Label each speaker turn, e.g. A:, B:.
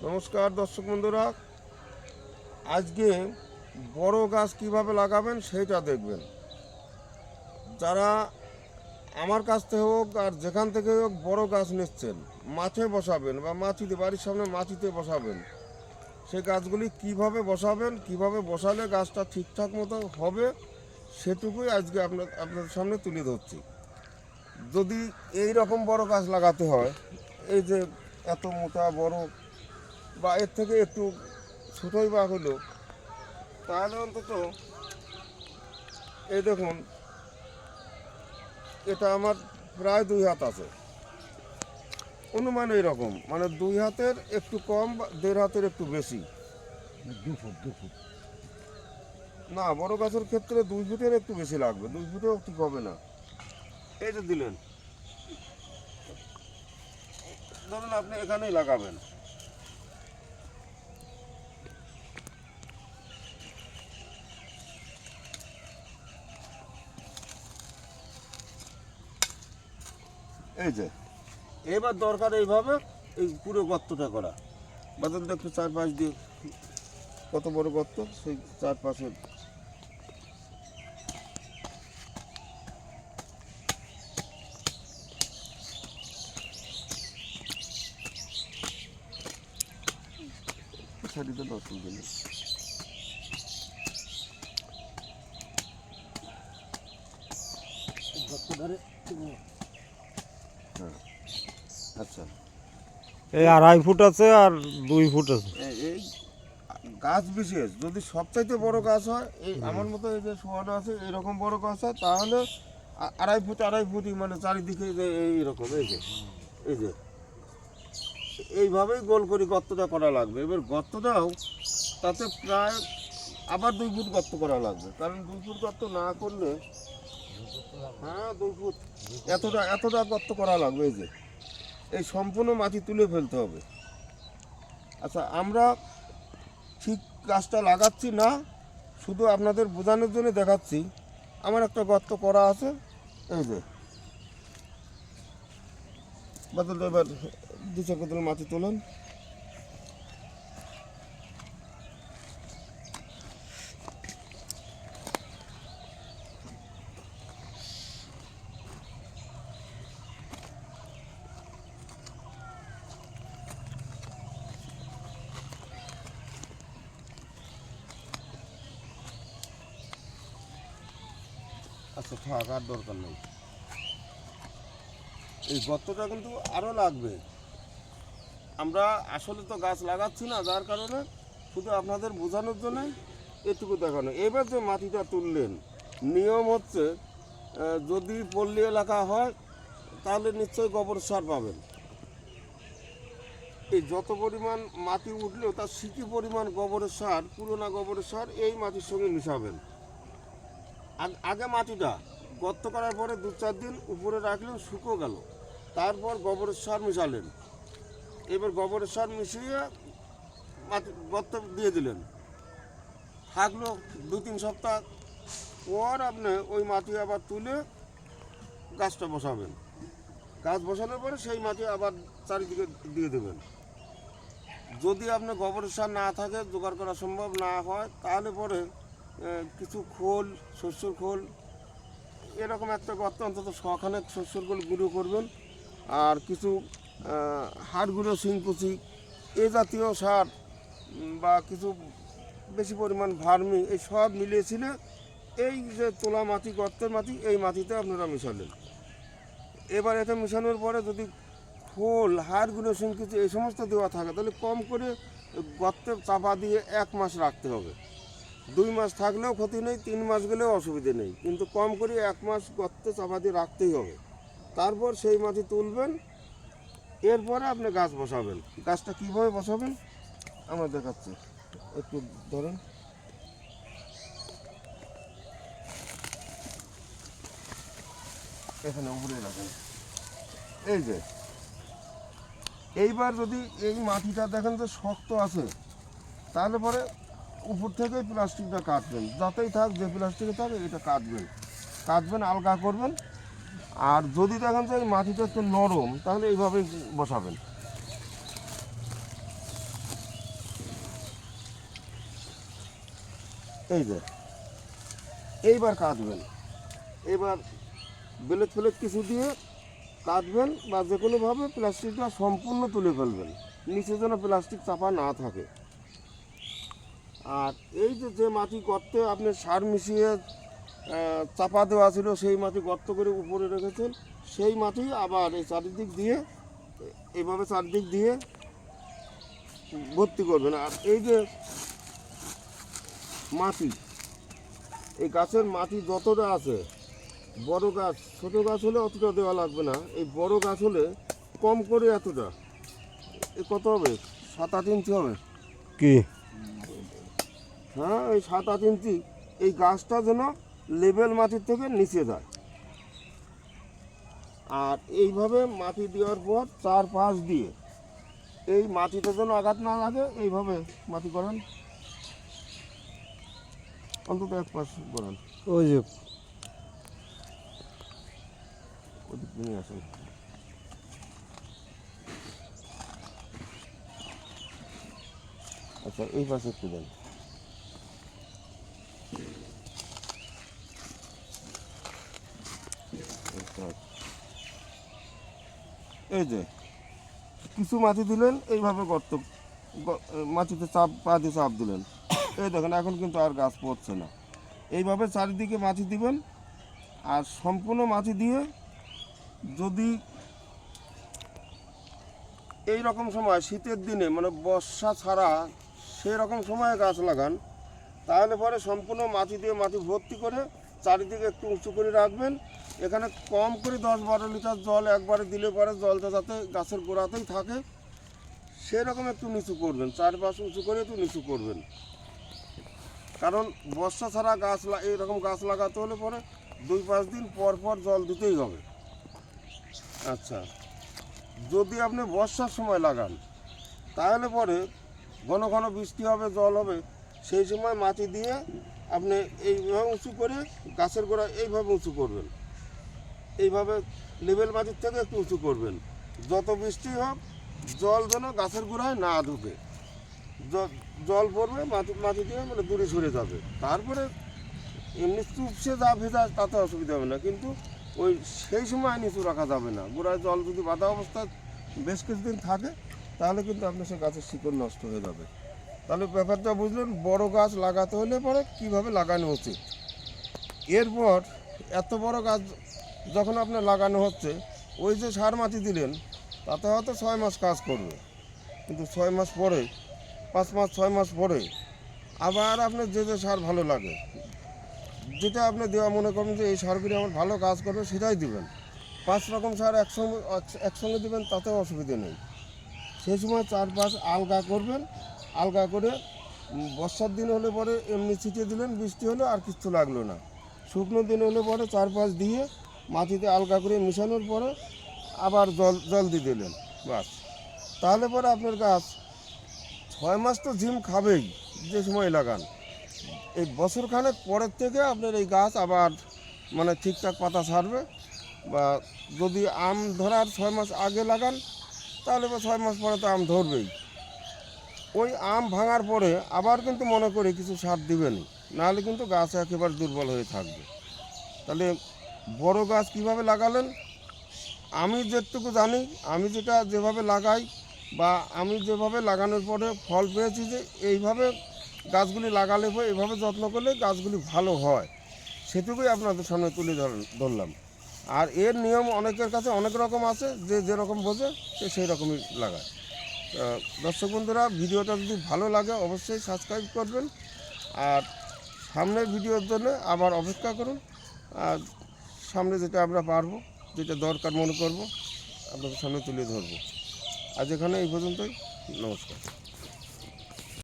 A: নমস্কার দর্শক বন্ধুরা, আজকে বড় গাছ কিভাবে লাগাবেন সেইটা দেখবেন। যারা আমার কাছ থেকে হোক আর যেখান থেকে হোক বড় গাছ নিচ্ছেন, মাঠে বসাবেন বা মাটিতে বাড়ির সামনে মাটিতে বসাবেন, সেই গাছগুলি কিভাবে বসাবেন, কিভাবে বসালে গাছটা ঠিকঠাক মতো হবে সেটুকুই আজকে আপনাদের সামনে তুলে ধরছি। যদি এই রকম বড় গাছ লাগাতে হয়, এই যে এত মোটা বড় বা এর থেকে একটু ছোটোই বা হলো, তাহলে অন্তত এই দেখুন, এটা আমার প্রায় 2 হাত আছে, অনুমান এইরকম, মানে 2 হাতের একটু কম বা 1.5 হাতের একটু বেশি।
B: 2 ফুট
A: না, বড় গাছের ক্ষেত্রে 2 ফুটের একটু বেশি লাগবে, 2 ফুটেও ঠিক হবে না। এই যে দিলেন, ধরুন আপনি এখানেই লাগাবেন, এই যে এবার দরকার এইভাবে এই পুরো গর্তটা করা। বাদল একটু চারপাশ দিয়ে কত বড় গর্ত, সেই চারপাশে ছাড়িতে দর্শন দিলে হ্যাঁ। আচ্ছা,
B: এই 2.5 ফুট আছে আর 2 ফুট আছে।
A: এই গাছ বিশেষ যদি সবচাইতে বড় গাছ হয়, এই আমার মতো এই যে শোয়ানো আছে এরকম বড় গাছ হয়, তাহলে 2.5 ফুটই, মানে চারিদিকে যে এইরকম এই যে এইভাবেই গোল করে গর্তটা করা লাগবে। এবার গর্তটাও তাতে প্রায় আবার 2 ফুট গর্ত করা লাগবে, কারণ 2 ফুট গর্ত না করলে, হ্যাঁ 2 ফুট এতটা গর্ত করা লাগবে। এই যে এই সম্পূর্ণ মাটি তুলে ফেলতে হবে। আচ্ছা, আমরা ঠিক গাছটা লাগাচ্ছি না, শুধু আপনাদের বোঝানোর জন্য দেখাচ্ছি। আমার একটা গর্ত করা আছে, এই যে বাদল, এবার 2-4 বোতল মাটি তোলেন। আচ্ছা থাক, আর দরকার নেই। এই গর্তটা কিন্তু আরও লাগবে। আমরা আসলে তো গাছ লাগাচ্ছি না, যার কারণে শুধু আপনাদের বোঝানোর জন্য এটুকু দেখানো। এবার যে মাটিটা তুললেন, নিয়ম হচ্ছে যদি পল্লী এলাকা হয় তাহলে নিশ্চয়ই গোবর সার পাবেন। এই যত পরিমাণ মাটি উঠলেও তার সিকি পরিমাণ গোবরের সার, পুরোনো গোবরের সার এই মাটির সঙ্গে মিশাবেন। আগে মাটিটা গর্ত করার পরে 2-4 দিন উপরে রাখলেন, শুকো গেল, তারপর গোবরের সার মিশালেন। এবার গোবরের সার মিশিয়ে মাটি গর্ত দিয়ে দিলেন, থাকলো 2-3 সপ্তাহ পর আপনি ওই মাটি আবার তুলে গাছটা বসাবেন। গাছ বসানোর পরে সেই মাটি আবার চারিদিকে দিয়ে দেবেন। যদি আপনার গোবরের সার না থাকে, জোগাড় করা সম্ভব না হয়, তাহলে পরে কিছু খোল, শস্যর খোল, এরকম একটা গর্ত অন্তত 100 শস্যর খোল গুঁড়ো করবেন, আর কিছু হাড় গুঁড়ো, শিংকুচি, এ জাতীয় সার বা কিছু বেশি পরিমাণ ভার্মি, এই সব মিলিয়েছিলে এই যে তোলা মাটি, গর্তের মাটি, এই মাটিতে আপনারা মিশালেন। এবার এটা মেশানোর পরে যদি খোল, হাড় গুঁড়ো, শিংকুচি এই সমস্ত দেওয়া থাকে, তাহলে কম করে গর্তে চাপা দিয়ে 1 মাস রাখতে হবে। 2 মাস থাকলেও ক্ষতি নেই, 3 মাস গেলেও অসুবিধে নেই, কিন্তু কম করে 1 মাস গর্তে চাপা দিয়ে রাখতেই হবে। তারপর সেই মাটি তুলবেন, এরপরে আপনি গাছ বসাবেন। গাছটা কীভাবে বসাবেন আমরা দেখাচ্ছি, একটু ধরেন। এখানে উপরে রাখেন, এই যে এইবার যদি এই মাটিটা দেখেন যে শক্ত আছে, তাহলে পরে উপর থেকে প্লাস্টিকটা কাটবেন, যাতেই থাক, যে প্লাস্টিকে থাকে এটা কাটবেন, আলগা করবেন। আর যদি দেখেন যে এই মাটিটা একটু নরম, তাহলে এইভাবে বসাবেন। এই যে এইবার কাটবেন, এবার বেলেট ফেলেট কিছু দিয়ে কাটবেন বা যে কোনোভাবে প্লাস্টিকটা সম্পূর্ণ তুলে ফেলবেন, নিচে যেন প্লাস্টিক চাপা না থাকে। আর এই যে যে মাটি গর্তে আপনি সার মিশিয়ে চাপা দেওয়া ছিল, সেই মাটি গর্ত করে উপরে রেখেছেন, সেই মাটি আবার এই চারিদিক দিয়ে এইভাবে চারিদিক দিয়ে ভর্তি করবেন। আর এই যে মাটি, এই গাছের মাটি যতটা আছে, বড় গাছ ছোট গাছ হলে অতটা দেওয়া লাগবে না, এই বড় গাছ হলে কম করে এতটা, এ কত হবে 7-8 ইঞ্চি হবে।
B: কি
A: হ্যাঁ, এই 7-8 ইঞ্চি এই গাছটা যেন লেভেল মাটির থেকে নিচে যায়। আর এইভাবে মাটি দেওয়ার পর 4-5 দিয়ে এই মাটিতে যেন আঘাত না লাগে, এইভাবে মাটি করেন, অন্তত 1 পাশ করেন।
B: ওই যে
A: ওদিক নিয়ে আসেন। আচ্ছা, এই পাশে একটু দেন। এই যে কিছু মাটি দিলেন, এইভাবে গর্ত মাটিতে চাপ পা দিয়ে চাপ দিলেন, এই দেখেন এখন কিন্তু আর গাছ পড়ছে না। এইভাবে চারিদিকে মাটি দিবেন। আর সম্পূর্ণ মাটি দিয়ে যদি এই রকম সময় শীতের দিনে মানে বর্ষা ছাড়া সেই রকম সময়ে গাছ লাগান, তাহলে পরে সম্পূর্ণ মাটি দিয়ে মাটি ভর্তি করে চারিদিকে একটু উঁচু করে রাখবেন। এখানে কম করে 10-12 লিটার জল একবারে দিলে পরে জলটা যাতে গাছের গোড়াতেই থাকে সেরকম একটু নিচু করবেন, চারপাশে উঁচু করে একটু নিচু করবেন। কারণ বর্ষা ছাড়া গাছ এইরকম গাছ লাগাতে হলে পরে 2-5 দিন পর পর জল দিতেই হবে। আচ্ছা, যদি আপনি বর্ষার সময় লাগান তাহলে পরে ঘন ঘন বৃষ্টি হবে, জল হবে, সেই সময় মাটি দিয়ে আপনি এইভাবে উঁচু করে গাছের গোড়া এইভাবে উঁচু করবেন, এইভাবে লেভেল মাটির থেকে একটু উঁচু করবেন। যত বৃষ্টি হোক জল যেন গাছের গোড়ায় না ঢুকে, জল পড়বে মাটি দিয়ে মানে দূরে সরে যাবে। তারপরে এমনি চুপসে যা ভেজা তাতে অসুবিধা হবে না, কিন্তু ওই সেই সময় নিচু রাখা যাবে না। গোড়ায় জল যদি বাঁধা অবস্থায় বেশ কিছুদিন থাকে তাহলে কিন্তু আপনার সে গাছের শিকড় নষ্ট হয়ে যাবে। তাহলে ব্যাপারটা বুঝলেন, বড় গাছ লাগাতে হলে পরে কীভাবে লাগানো উচিত। এরপর এত বড় গাছ যখন আপনার লাগানো হচ্ছে, ওই যে সার মাটি দিলেন তাতে হয়তো 6 মাস কাজ করবে, কিন্তু 6 মাস পরে 5 মাস 6 মাস পরে আবার আপনার যে যে সার ভালো লাগে, যেটা আপনি দেওয়া মনে করেন যে এই সারগুলি আমার ভালো কাজ করবে সেটাই দিবেন। 5 রকম সার একসঙ্গে দিবেন তাতেও অসুবিধা নেই। সেই সময় 4-5 আলগা করবেন, আলগা করে বর্ষার দিন হলে পরে এমনি ছিটিয়ে দিলেন, বৃষ্টি হলে আর কিছু লাগলো না। শুকনো দিন হলে পরে 4-5 দিয়ে মাটিতে আলগা করে মিশানোর পরে আবার জল দিয়ে দিলেন, বাস। তাহলে পরে আপনার গাছ 6 মাস তো ঝিম খাবেই যে সময় লাগান। এই বছরখানেক পরের থেকে আপনার এই গাছ আবার মানে ঠিকঠাক পাতা ছাড়বে। বা যদি আম ধরার 6 মাস আগে লাগান তাহলে 6 মাস পরে তো আম ধরবেই। ওই আম ভাঙার পরে আবার কিন্তু মনে করে কিছু সার দিবেনই, নাহলে কিন্তু গাছ একেবারে দুর্বল হয়ে থাকবে। তাহলে বড় গাছ কিভাবে লাগালেন, আমি যেটুকু জানি, আমি যেভাবে লাগাই বা আমি যেভাবে লাগানোর পরে ফল পেয়েছি, যে এইভাবে গাছগুলি লাগালে পরে এইভাবে যত্ন করলে গাছগুলি ভালো হয়, সেটুকুই আপনাদের সামনে তুলে ধরলাম। আর এর নিয়ম অনেকের কাছে অনেক রকম আছে, যে যেরকম বোঝে সে সেই রকমই লাগায়। দর্শক বন্ধুরা, ভিডিওটা যদি ভালো লাগে অবশ্যই সাবস্ক্রাইব করবেন, আর সামনের ভিডিওর জন্য আবার অপেক্ষা করুন। আর সামনে যেটা আমরা পারবো, যেটা দরকার মনে করব আপনাদের সামনে তুলে ধরবো। আজ এখানে এই পর্যন্তই, নমস্কার।